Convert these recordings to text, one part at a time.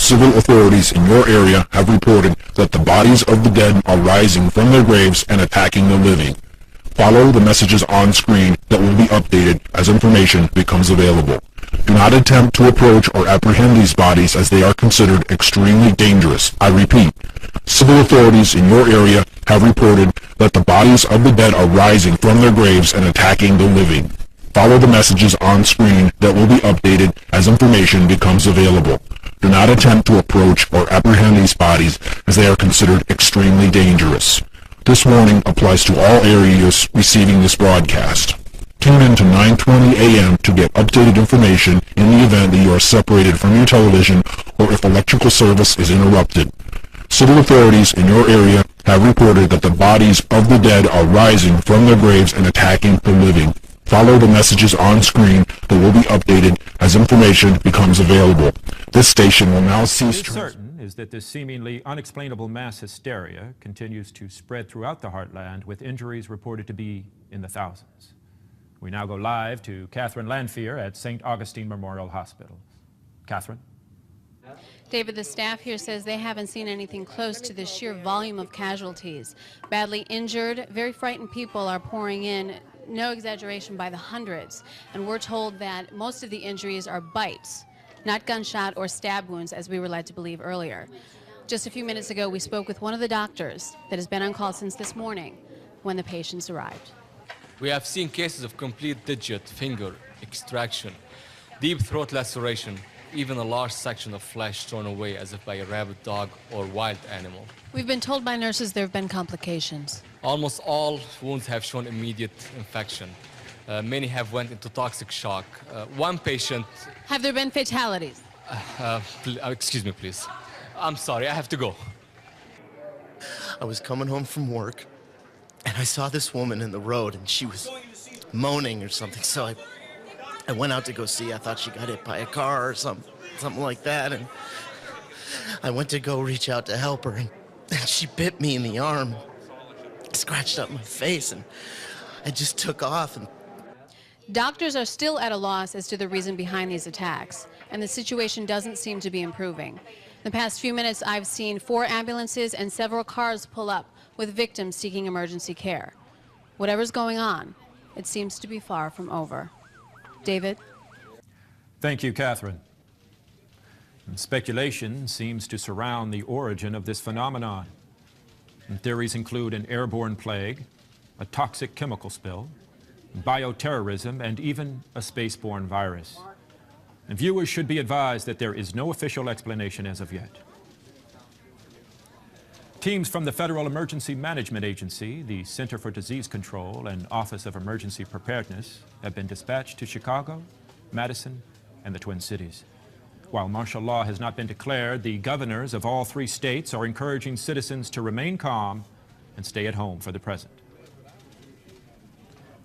Civil authorities in your area have reported that the bodies of the dead are rising from their graves and attacking the living. Follow the messages on screen that will be updated as information becomes available. Do not attempt to approach or apprehend these bodies as they are considered extremely dangerous. I repeat, civil authorities in your area have reported that the bodies of the dead are rising from their graves and attacking the living. Follow the messages on screen that will be updated as information becomes available. Do not attempt to approach or apprehend these bodies as they are considered extremely dangerous. This warning applies to all areas receiving this broadcast. Tune in to 9:20 a.m. to get updated information in the event that you are separated from your television or if electrical service is interrupted. Civil authorities in your area have reported that the bodies of the dead are rising from their graves and attacking the living. Follow the messages on screen that will be updated as information becomes available. This station will now cease. What is certain is that this seemingly unexplainable mass hysteria continues to spread throughout the heartland, with injuries reported to be in the thousands. We now go live to Catherine Lanphier at St. Augustine Memorial Hospital. Catherine? David, the staff here says they haven't seen anything close to the sheer volume of casualties. Badly injured, very frightened people are pouring in, no exaggeration, by the hundreds. And we're told that most of the injuries are bites, not gunshot or stab wounds, as we were led to believe earlier. Just a few minutes ago, we spoke with one of the doctors that has been on call since this morning when the patients arrived. We have seen cases of complete digit, finger extraction, deep throat laceration, even a large section of flesh torn away as if by a rabid dog or wild animal. We've been told by nurses there have been complications. Almost all wounds have shown immediate infection. Many have went into toxic shock. One patient... Have there been fatalities? Excuse me, please. I'm sorry, I have to go. I was coming home from work, and I saw this woman in the road, and she was moaning or something, so I went out to go see. I thought she got hit by a car or something like that, and I went to go reach out to help her, and she bit me in the arm, scratched up my face, and I just took off. And doctors are still at a loss as to the reason behind these attacks, and the situation doesn't seem to be improving. In the past few minutes, I've seen 4 ambulances and several cars pull up with victims seeking emergency care. Whatever's going on, it seems to be far from over. David? Thank you, Catherine. And speculation seems to surround the origin of this phenomenon. And theories include an airborne plague, a toxic chemical spill, bioterrorism, and even a spaceborne virus. And viewers should be advised that there is no official explanation as of yet. Teams from the Federal Emergency Management Agency, the Center for Disease Control, and Office of Emergency Preparedness have been dispatched to Chicago, Madison, and the Twin Cities. While martial law has not been declared, the governors of all 3 states are encouraging citizens to remain calm and stay at home for the present.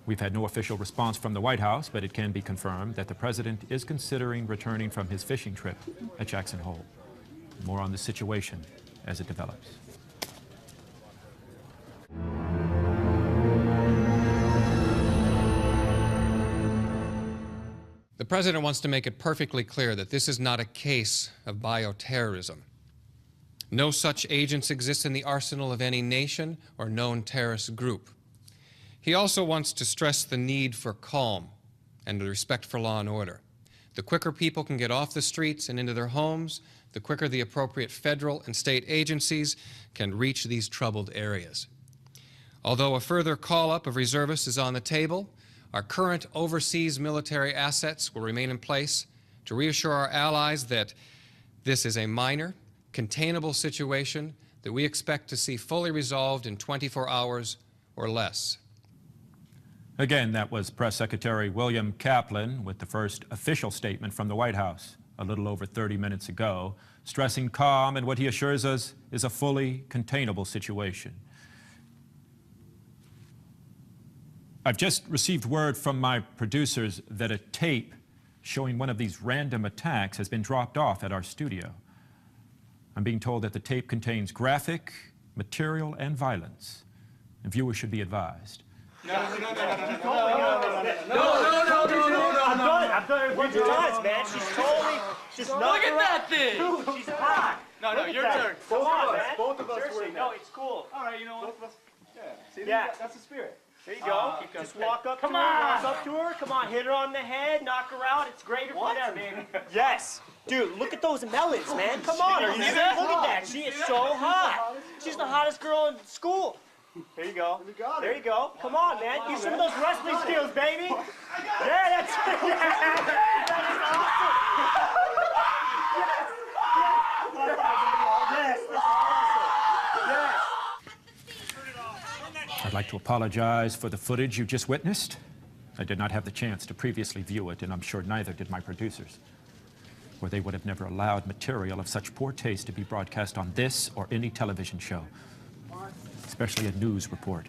We've had no official response from the White House, but it can be confirmed that the president is considering returning from his fishing trip at Jackson Hole. More on the situation as it develops. The president wants to make it perfectly clear that this is not a case of bioterrorism. No such agents exist in the arsenal of any nation or known terrorist group. He also wants to stress the need for calm and the respect for law and order. The quicker people can get off the streets and into their homes, the quicker the appropriate federal and state agencies can reach these troubled areas. Although a further call-up of reservists is on the table, our current overseas military assets will remain in place to reassure our allies that this is a minor, containable situation that we expect to see fully resolved in 24 hours or less. Again, that was Press Secretary William Kaplan with the first official statement from the White House a little over 30 minutes ago, stressing calm and what he assures us is a fully containable situation. I've just received word from my producers that a tape showing one of these random attacks has been dropped off at our studio. I'm being told that the tape contains graphic material and violence, and viewers should be advised. No. I've done it 1 2 times, man. She's told me. She's not. Look at that thing! She's hot. No, no, your turn. Come on, man. Both of us Seriously, win no, that. it's cool. All right, you know what? Yeah. See, Yeah. that's the spirit. There you go. Just walk up to her, walk up to her. Come on, hit her on the head, knock her out. It's greater from there, baby. Yes. Dude, look at those melons, man. Come on. Are you see that? Look at that. She is so hot. She's the hottest girl in school. There you go. There you go. Come on, man. Use some of those wrestling skills, baby. Yeah, that's it. That is awesome. Yes. This is awesome. Yes. I'd like to apologize for the footage you just witnessed. I did not have the chance to previously view it, and I'm sure neither did my producers, or they would have never allowed material of such poor taste to be broadcast on this or any television show, especially a news report.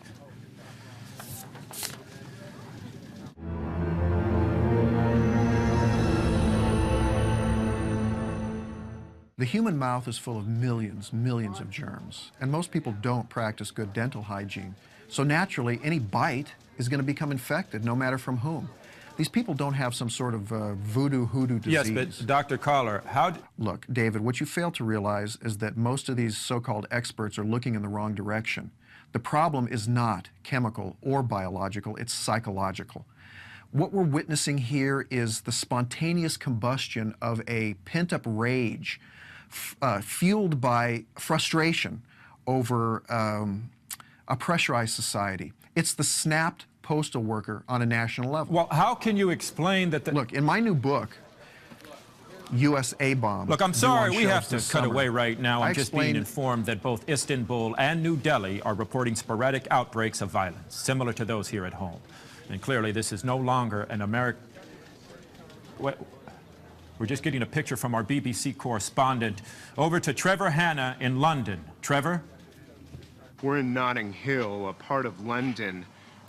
The human mouth is full of millions of germs, and most people don't practice good dental hygiene. So naturally, any bite is going to become infected, no matter from whom. These people don't have some sort of voodoo hoodoo disease. Yes, but Dr. Collar, Look, David, what you fail to realize is that most of these so-called experts are looking in the wrong direction. The problem is not chemical or biological, it's psychological. What we're witnessing here is the spontaneous combustion of a pent-up rage fueled by frustration over a pressurized society. It's the snapped postal worker on a national level. Well, how can you explain that Look, in my new book, USA Bomb. Look, I'm sorry, we have to cut away right now. I'm just being informed that both Istanbul and New Delhi are reporting sporadic outbreaks of violence, similar to those here at home. And clearly, this is no longer an American... We're just getting a picture from our BBC correspondent. Over to Trevor Hanna in London. Trevor? We're in Notting Hill, a part of London.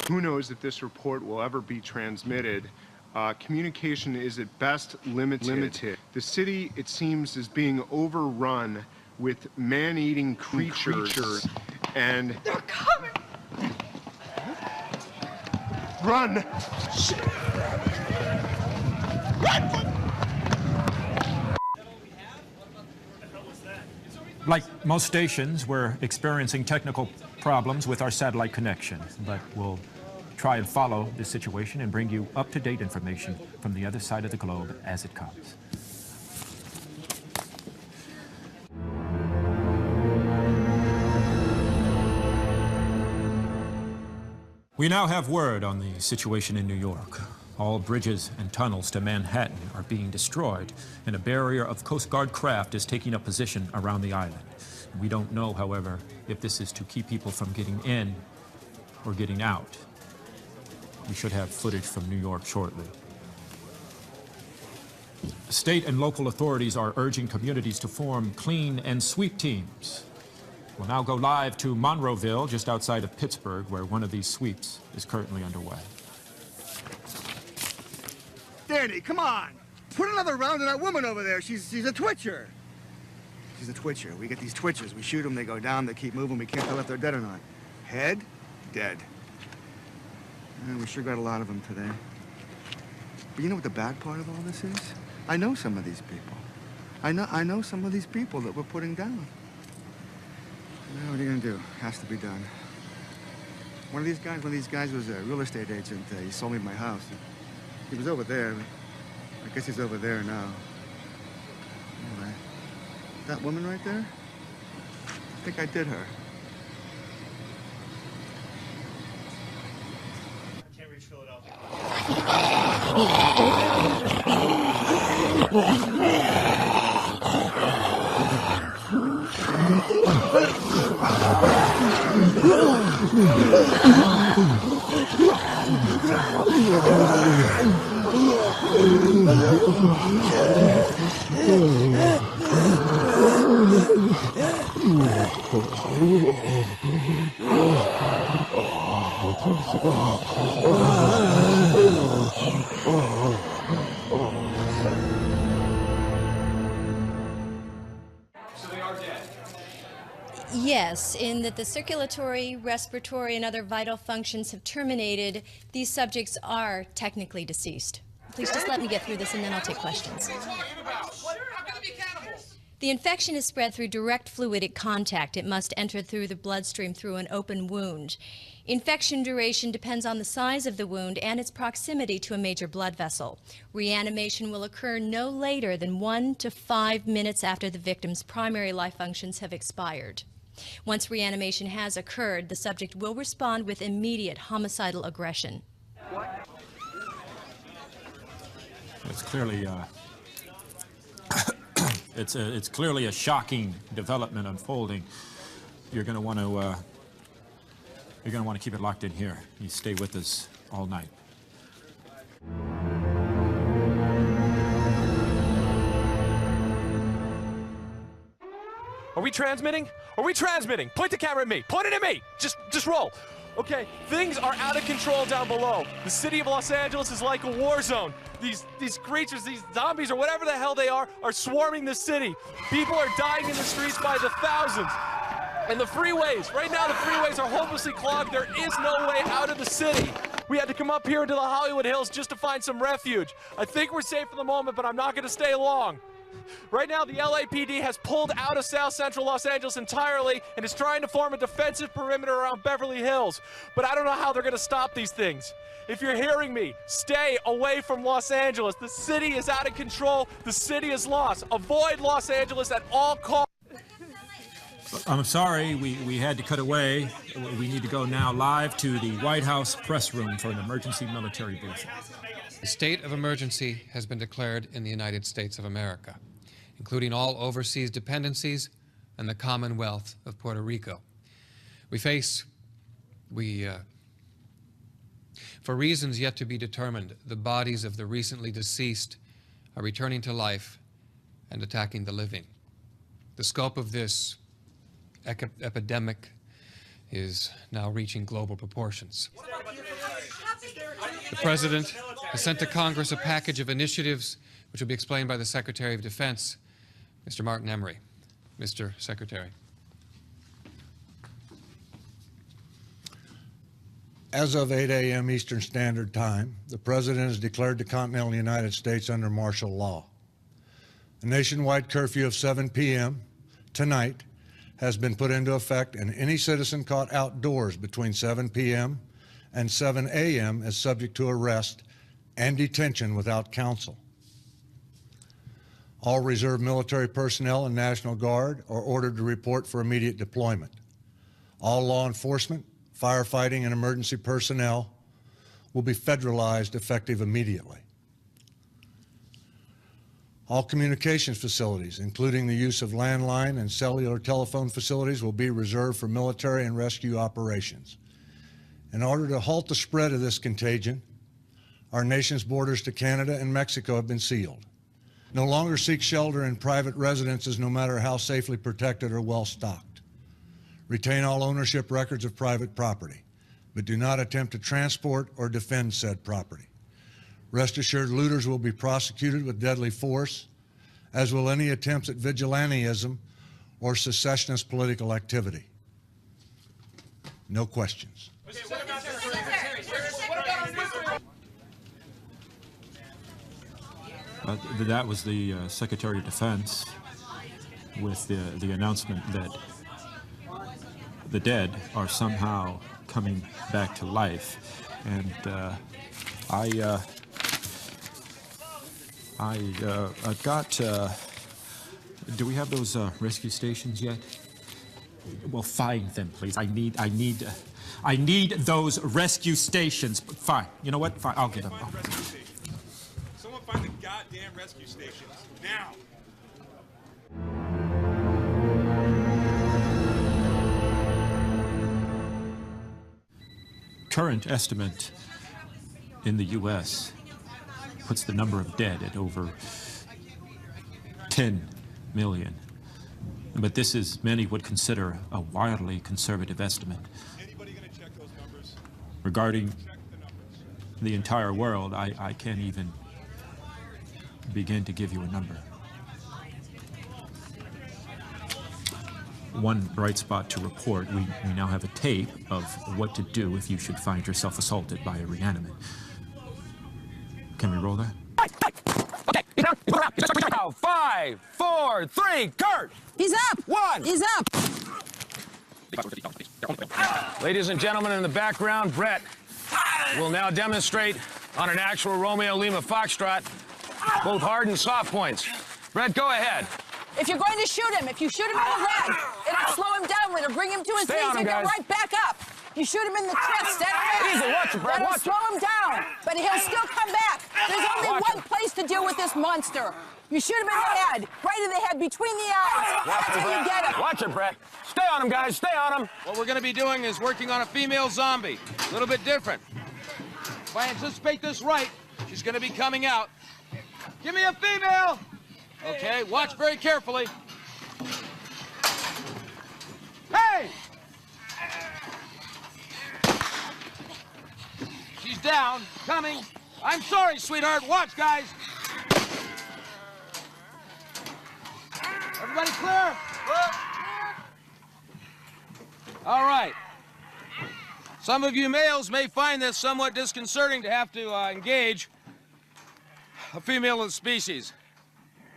Who knows if this report will ever be transmitted? Communication is at best limited. The city, it seems, is being overrun with man-eating creatures. And... They're coming! Run! Run! Like most stations, we're experiencing technical problems with our satellite connection, but we'll try and follow this situation and bring you up-to-date information from the other side of the globe as it comes. We now have word on the situation in New York. All bridges and tunnels to Manhattan are being destroyed, and a barrier of Coast Guard craft is taking up position around the island. We don't know, however, if this is to keep people from getting in or getting out. We should have footage from New York shortly. State and local authorities are urging communities to form clean and sweep teams. We'll now go live to Monroeville, just outside of Pittsburgh, where one of these sweeps is currently underway. Danny, come on! Put another round on that woman over there. She's a twitcher. She's a twitcher. We get these twitchers. We shoot them, they go down, they keep moving. We can't tell if they're dead or not. Head, dead. We sure got a lot of them today. But you know what the bad part of all this is? I know some of these people. I know some of these people that we're putting down. Well, what are you gonna do? Has to be done. One of these guys was a real estate agent. He sold me my house. He was over there. I guess he's over there now. Anyway, that woman right there, I think I did her. I can't reach Philadelphia. Yes, in that the circulatory, respiratory, and other vital functions have terminated, these subjects are technically deceased. Please just let me get through this and then I'll take questions. The infection is spread through direct fluidic contact. It must enter through the bloodstream through an open wound. Infection duration depends on the size of the wound and its proximity to a major blood vessel. Reanimation will occur no later than 1 to 5 minutes after the victim's primary life functions have expired. Once reanimation has occurred, the subject will respond with immediate homicidal aggression. It's clearly it's clearly a shocking development unfolding. You're going to want to keep it locked in here. You stay with us all night. Are we transmitting? Are we transmitting? Point the camera at me. Point it at me. Just roll. Okay, things are out of control down below. The city of Los Angeles is like a war zone. These creatures, these zombies or whatever the hell they are swarming the city. People are dying in the streets by the thousands. And the freeways, right now the freeways are hopelessly clogged. There is no way out of the city. We had to come up here into the Hollywood Hills just to find some refuge. I think we're safe for the moment, but I'm not gonna stay long. Right now, the LAPD has pulled out of South Central Los Angeles entirely and is trying to form a defensive perimeter around Beverly Hills. But I don't know how they're gonna stop these things. If you're hearing me, stay away from Los Angeles. The city is out of control. The city is lost. Avoid Los Angeles at all costs. I'm sorry, we had to cut away. We need to go now live to the White House press room for an emergency military briefing. The state of emergency has been declared in the United States of America, including all overseas dependencies and the Commonwealth of Puerto Rico. For reasons yet to be determined, the bodies of the recently deceased are returning to life and attacking the living. The scope of this epidemic is now reaching global proportions. The President has sent to Congress a package of initiatives which will be explained by the Secretary of Defense, Mr. Martin Emery. Mr. Secretary. As of 8 a.m. Eastern Standard Time, the President has declared the continental United States under martial law. A nationwide curfew of 7 p.m. tonight has been put into effect, and any citizen caught outdoors between 7 p.m. and 7 a.m. is subject to arrest and detention without counsel. All reserve military personnel and National Guard are ordered to report for immediate deployment. All law enforcement, firefighting, and emergency personnel will be federalized effective immediately. All communications facilities, including the use of landline and cellular telephone facilities, will be reserved for military and rescue operations. In order to halt the spread of this contagion, our nation's borders to Canada and Mexico have been sealed. No longer seek shelter in private residences, no matter how safely protected or well-stocked. Retain all ownership records of private property, but do not attempt to transport or defend said property. Rest assured, looters will be prosecuted with deadly force, as will any attempts at vigilantism or secessionist political activity. No questions. That was the Secretary of Defense with the announcement that the dead are somehow coming back to life. And I've got, do we have those rescue stations yet? Well, find them, please. I need those rescue stations. Fine. You know what? Fine. I'll get them. Someone find the goddamn rescue stations now. Current estimate in the U.S. puts the number of dead at over 10 million. But this is, many would consider, a wildly conservative estimate. Regarding the entire world, I can't even begin to give you a number. One bright spot to report, we now have a tape of what to do if you should find yourself assaulted by a reanimate. Can we roll that? Okay. Now, 5, 4, 3, Kurt! He's up! 1! He's up! Ladies and gentlemen, in the background, Brett will now demonstrate on an actual Romeo Lima Foxtrot both hard and soft points. Brett, go ahead. If you're going to shoot him, if you shoot him in the leg, it'll slow him down. It'll bring him to his Stay knees on him, and go guys. right back up. You shoot him in the chest, set him back. Easy, watch it, Brett, That'll watch it. slow him down, but he'll still come back. There's only Watch one place to deal with this monster. You shoot him in the head, right in the head, between the eyes. Watch That's it, how you Brett. get him. Watch it, Brett. Stay on him, guys. Stay on him. What we're going to be doing is working on a female zombie. A little bit different. If I anticipate this right, she's going to be coming out. Give me a female! Okay, watch very carefully. Hey! She's down, coming. I'm sorry, sweetheart. Watch, guys. Everybody clear? All right. Some of you males may find this somewhat disconcerting to have to engage a female of the species.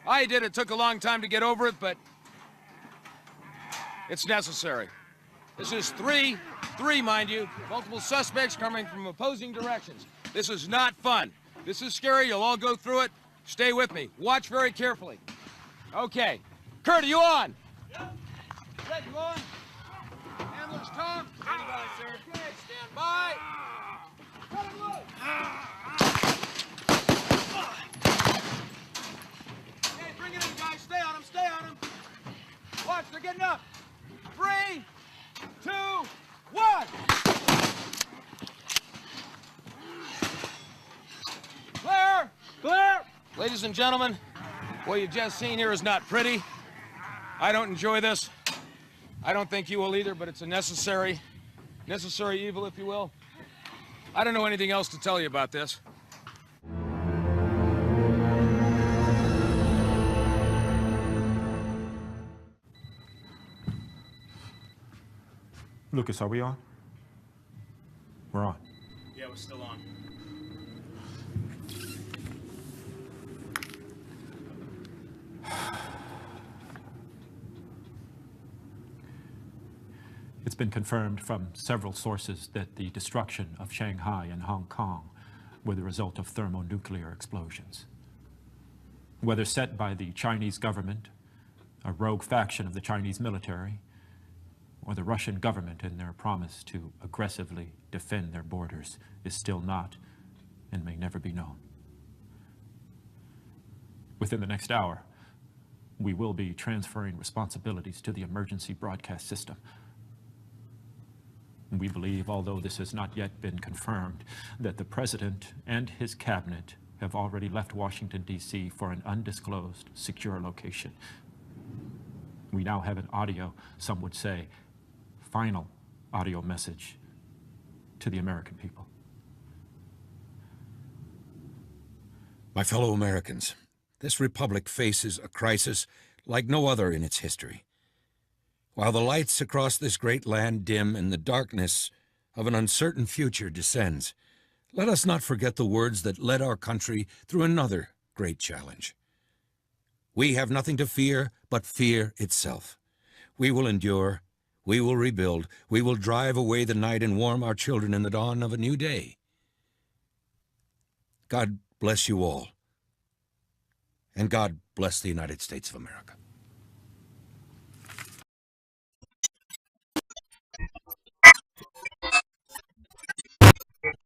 I did. It took a long time to get over it, but it's necessary. This is three, mind you, multiple suspects coming from opposing directions. This is not fun. This is scary. You'll all go through it. Stay with me. Watch very carefully. Okay. Kurt, are you on? Yep. Fred, you on? Handlers, Tom? Stand by, sir. Okay, stand by. Cut him loose. Okay, bring it in, guys. Stay on him, stay on him. Watch, they're getting up. 3, 2, 1. Clear! Clear! Ladies and gentlemen, what you've just seen here is not pretty. I don't enjoy this. I don't think you will either, but it's a necessary evil, if you will. I don't know anything else to tell you about this. Lucas, are we on? We're on. Yeah, we're still on. It's been confirmed from several sources that the destruction of Shanghai and Hong Kong were the result of thermonuclear explosions. Whether set by the Chinese government, a rogue faction of the Chinese military, or the Russian government in their promise to aggressively defend their borders is still not and may never be known. Within the next hour, we will be transferring responsibilities to the emergency broadcast system. We believe, although this has not yet been confirmed, that the President and his cabinet have already left Washington, D.C. for an undisclosed, secure location. We now have an audio, some would say, final audio message to the American people. My fellow Americans, this republic faces a crisis like no other in its history. While the lights across this great land dim and the darkness of an uncertain future descends, let us not forget the words that led our country through another great challenge. We have nothing to fear but fear itself. We will endure, we will rebuild, we will drive away the night and warm our children in the dawn of a new day. God bless you all, and God bless the United States of America.